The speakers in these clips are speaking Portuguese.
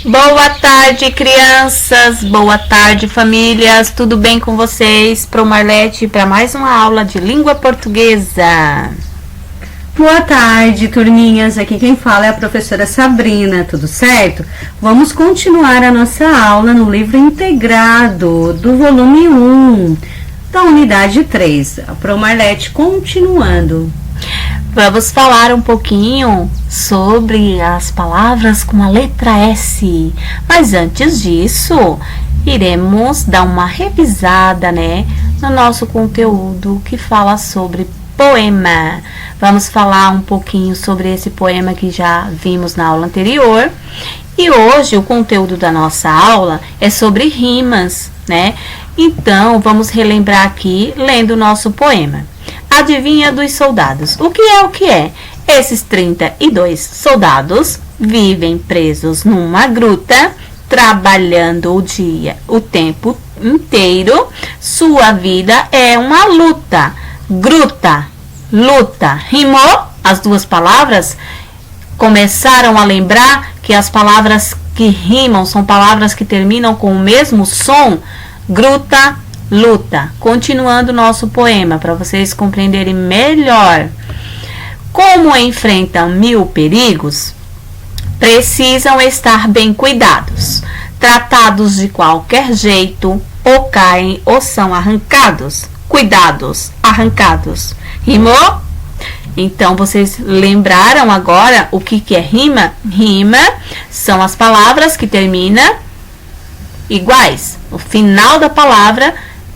Boa tarde, crianças. Boa tarde, famílias. Tudo bem com vocês? Pro Marlete para mais uma aula de língua portuguesa. Boa tarde, turminhas. Aqui quem fala é a professora Sabrina, tudo certo? Vamos continuar a nossa aula no livro integrado do volume 1, da unidade 3. Pro Marlete, continuando. Vamos falar um pouquinho sobre as palavras com a letra S. Mas antes disso, iremos dar uma revisada, no nosso conteúdo que fala sobre poema. Vamos falar um pouquinho sobre esse poema que já vimos na aula anterior. E hoje o conteúdo da nossa aula é sobre rimas, Então, vamos relembrar aqui lendo o nosso poema. Adivinha dos soldados. O que é? Esses 32 soldados vivem presos numa gruta, trabalhando o tempo inteiro. Sua vida é uma luta. Gruta, luta. Rimou? As duas palavras começaram a lembrar que as palavras que rimam são palavras que terminam com o mesmo som. Gruta, luta. Continuando nosso poema, para vocês compreenderem melhor. Como enfrentam 1000 perigos, precisam estar bem cuidados. Tratados de qualquer jeito, ou caem ou são arrancados. Cuidados, arrancados. Rimou? Então, vocês lembraram agora o que é rima? Rima são as palavras que terminam iguais. O final da palavra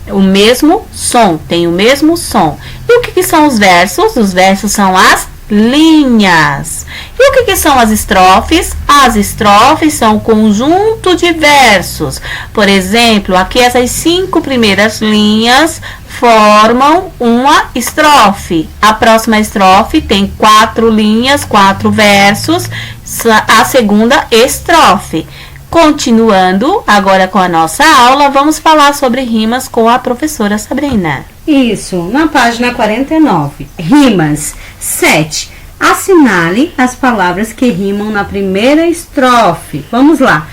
o mesmo som, tem o mesmo som. E o que são os versos? Os versos são as linhas. E o que são as estrofes? As estrofes são um conjunto de versos. Por exemplo, aqui essas 5 primeiras linhas formam uma estrofe. A próxima estrofe tem 4 linhas, 4 versos. A segunda estrofe. Continuando agora com a nossa aula, vamos falar sobre rimas com a professora Sabrina. Isso, na página 49. Rimas. 7. Assinale as palavras que rimam na primeira estrofe. Vamos lá.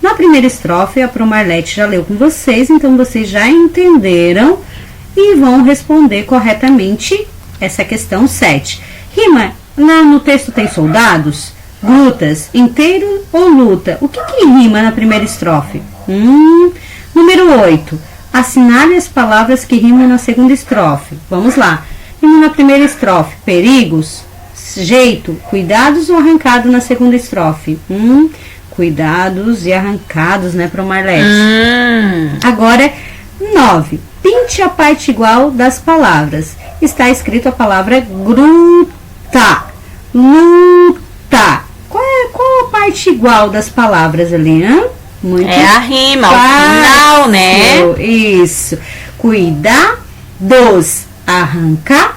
Na primeira estrofe, a Pro Marlete já leu com vocês, então vocês já entenderam e vão responder corretamente essa questão 7. Rima, no texto tem soldados? Grutas, inteiro ou luta? O que rima na primeira estrofe? Número 8. Assinale as palavras que rimam na segunda estrofe. Vamos lá. Rima na primeira estrofe. Perigos, jeito, cuidados ou arrancado na segunda estrofe? Cuidados e arrancados, Pro Marlete? Agora, 9. Pinte a parte igual das palavras. Está escrito a palavra gruta, luta. Qual a parte igual das palavras ali, Muito é a rima, fácil. O final, Isso. Cuidados, arrancados.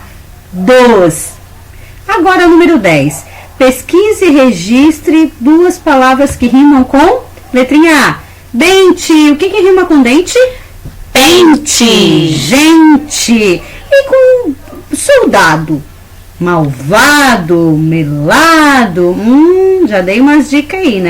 Agora, número 10. Pesquise e registre 2 palavras que rimam com letrinha A. Dente. O que rima com dente? Pente. Gente. E com soldado? Malvado, melado. Já dei umas dicas aí,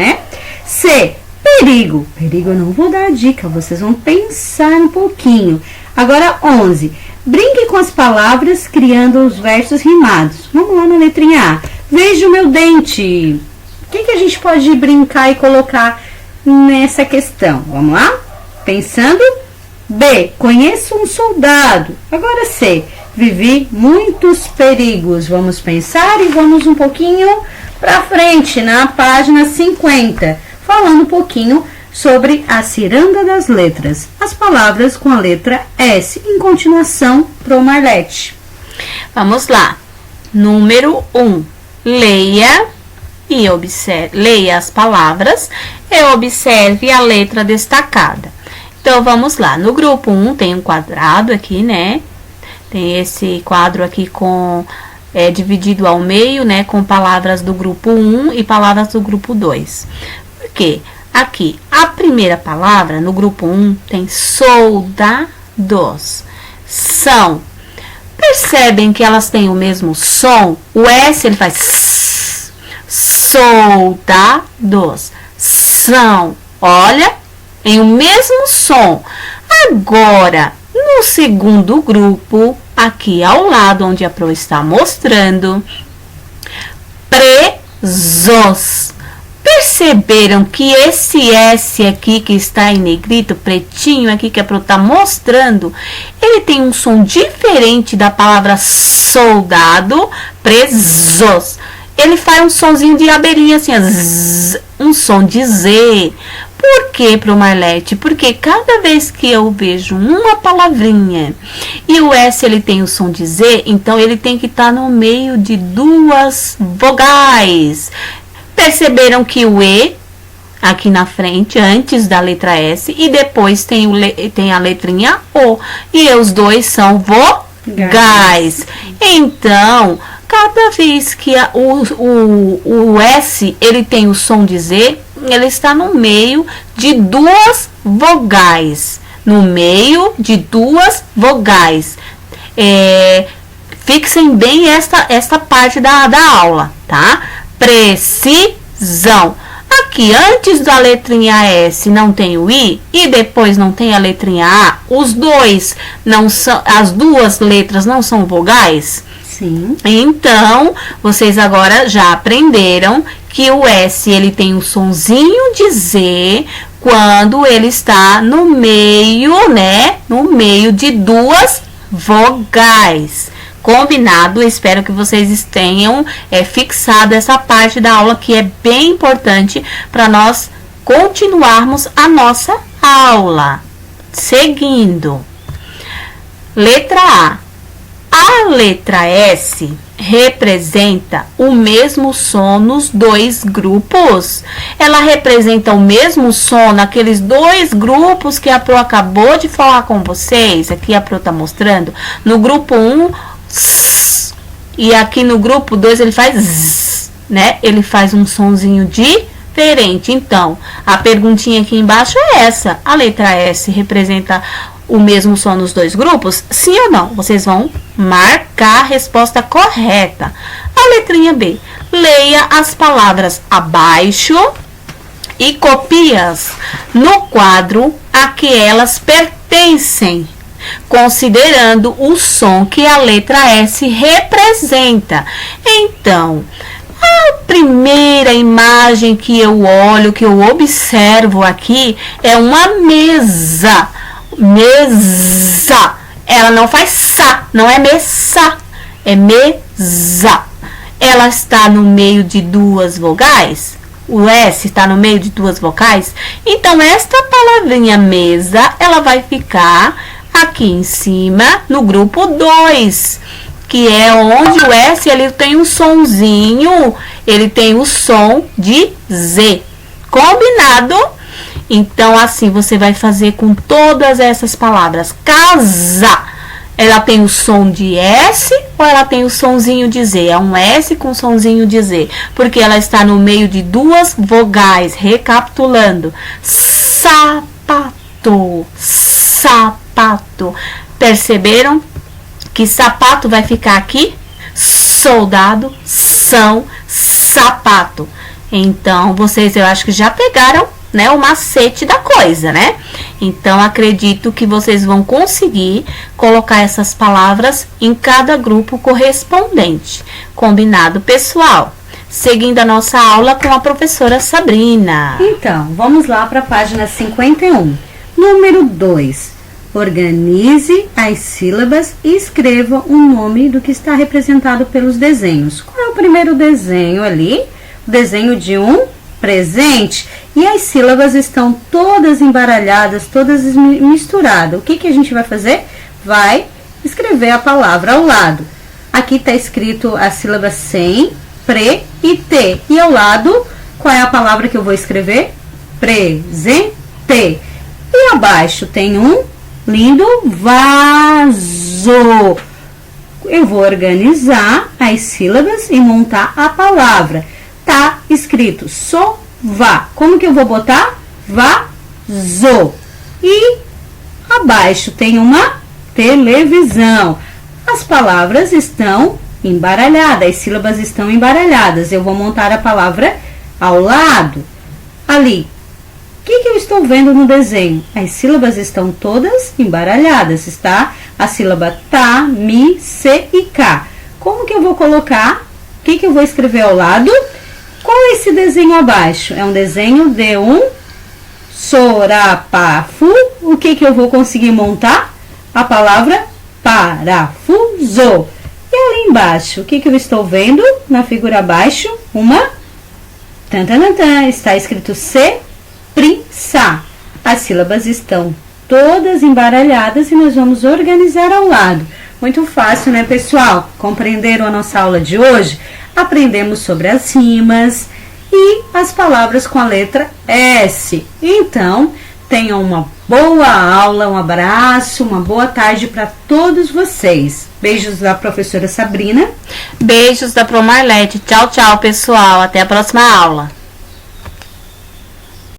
C. Perigo. Perigo eu não vou dar a dica, vocês vão pensar um pouquinho. Agora, 11. Brinque com as palavras, criando os versos rimados. Vamos lá na letrinha A. Veja o meu dente. O que a gente pode brincar e colocar nessa questão? Vamos lá? Pensando. B. Conheço um soldado. Agora, C. Vivi muitos perigos. Vamos pensar e vamos um pouquinho para frente, na página 50, falando um pouquinho sobre a ciranda das letras. As palavras com a letra S. Em continuação, Pro Marlete. Vamos lá. Número 1. Leia e observe. Leia as palavras e observe a letra destacada. Então, vamos lá. No grupo 1 tem um quadrado aqui, Tem esse quadro aqui dividido ao meio, com palavras do grupo 1 e palavras do grupo 2. Por quê? Aqui, a primeira palavra no grupo 1 tem soldados. São. Percebem que elas têm o mesmo som? O S ele faz soldados. são. Olha, em o mesmo som. Agora, no segundo grupo, aqui ao lado, onde a Pro está mostrando, presos. Perceberam que esse S aqui que está em negrito, pretinho aqui que a Pro está mostrando, ele tem um som diferente da palavra soldado, presos. Ele faz um sonzinho de abelhinha assim, zzz, um som de Z. Por que, Pro Marlete? Porque cada vez que eu vejo uma palavrinha e o S ele tem o som de Z, então ele tem que estar no meio de duas vogais. Perceberam que o E aqui na frente, antes da letra S, e depois tem a letrinha O. E os dois são vogais. Então, cada vez que o S ele tem o som de Z, ele está no meio de duas vogais. No meio de duas vogais. Fixem bem esta parte da aula, tá? Precisão. Aqui, antes da letrinha S não tem o I e depois não tem a letrinha A, as duas letras não são vogais? Sim. Então, vocês agora já aprenderam que o S ele tem um sonzinho de Z quando ele está no meio, né? No meio de duas vogais. Combinado? Espero que vocês tenham fixado essa parte da aula que é bem importante para nós continuarmos a nossa aula. Seguindo. Letra A. A letra S representa o mesmo som nos dois grupos. Ela representa o mesmo som naqueles dois grupos que a Pro acabou de falar com vocês. Aqui a Pro está mostrando. No grupo 1, e aqui no grupo 2 ele faz zzz, né? Ele faz um sonzinho diferente. Então, a perguntinha aqui embaixo é essa. A letra S representa o mesmo som nos dois grupos? Sim ou não? Vocês vão marcar a resposta correta. A letrinha B. Leia as palavras abaixo e copie-as no quadro a que elas pertencem, considerando o som que a letra S representa. Então, a primeira imagem que eu olho, que eu observo aqui, é uma mesa. Mesa. Ela não faz sa, não é mesa, é mesa. Ela está no meio de duas vogais. O S está no meio de duas vocais. Então, esta palavrinha mesa, ela vai ficar aqui em cima, no grupo 2, que é onde o S ele tem um sonzinho, ele tem o som de Z. Combinado? Então, assim, você vai fazer com todas essas palavras. Casa, ela tem o som de S ou ela tem o sonzinho de Z? É um S com sonzinho de Z, porque ela está no meio de duas vogais. Recapitulando. Sapato, sapato. Perceberam que sapato vai ficar aqui? Soldado, são, sapato. Então, vocês, eu acho que já pegaram, né, o macete da coisa, né? Então, acredito que vocês vão conseguir colocar essas palavras em cada grupo correspondente. Combinado, pessoal? Seguindo a nossa aula com a professora Sabrina. Então, vamos lá para a página 51. Número 2. Organize as sílabas e escreva o nome do que está representado pelos desenhos. Qual é o primeiro desenho ali? O desenho de um presente. E as sílabas estão todas embaralhadas, todas misturadas. O que a gente vai fazer? Vai escrever a palavra ao lado. Aqui está escrito a sílaba sem, pre e te. E ao lado, qual é a palavra que eu vou escrever? Presente. E abaixo tem um lindo vaso. Eu vou organizar as sílabas e montar a palavra. Tá escrito sova. Como que eu vou botar? Vaso. E abaixo tem uma televisão. As palavras estão embaralhadas, as sílabas estão embaralhadas. Eu vou montar a palavra ao lado. Ali, que eu estou vendo no desenho? As sílabas estão todas embaralhadas, está? A sílaba tá, mi, se e cá. Como que eu vou colocar? O que eu vou escrever ao lado? Qual é esse desenho abaixo? É um desenho de um sorapafu. O que eu vou conseguir montar? A palavra parafuso. E ali embaixo, o que eu estou vendo na figura abaixo? Uma está escrito se, pri, sa. As sílabas estão todas embaralhadas e nós vamos organizar ao lado. Muito fácil, né, pessoal? Compreenderam a nossa aula de hoje? Aprendemos sobre as rimas e as palavras com a letra S. Então, tenham uma boa aula, um abraço, uma boa tarde para todos vocês. Beijos da professora Sabrina. Beijos da Pro Marlete. Tchau, tchau, pessoal. Até a próxima aula.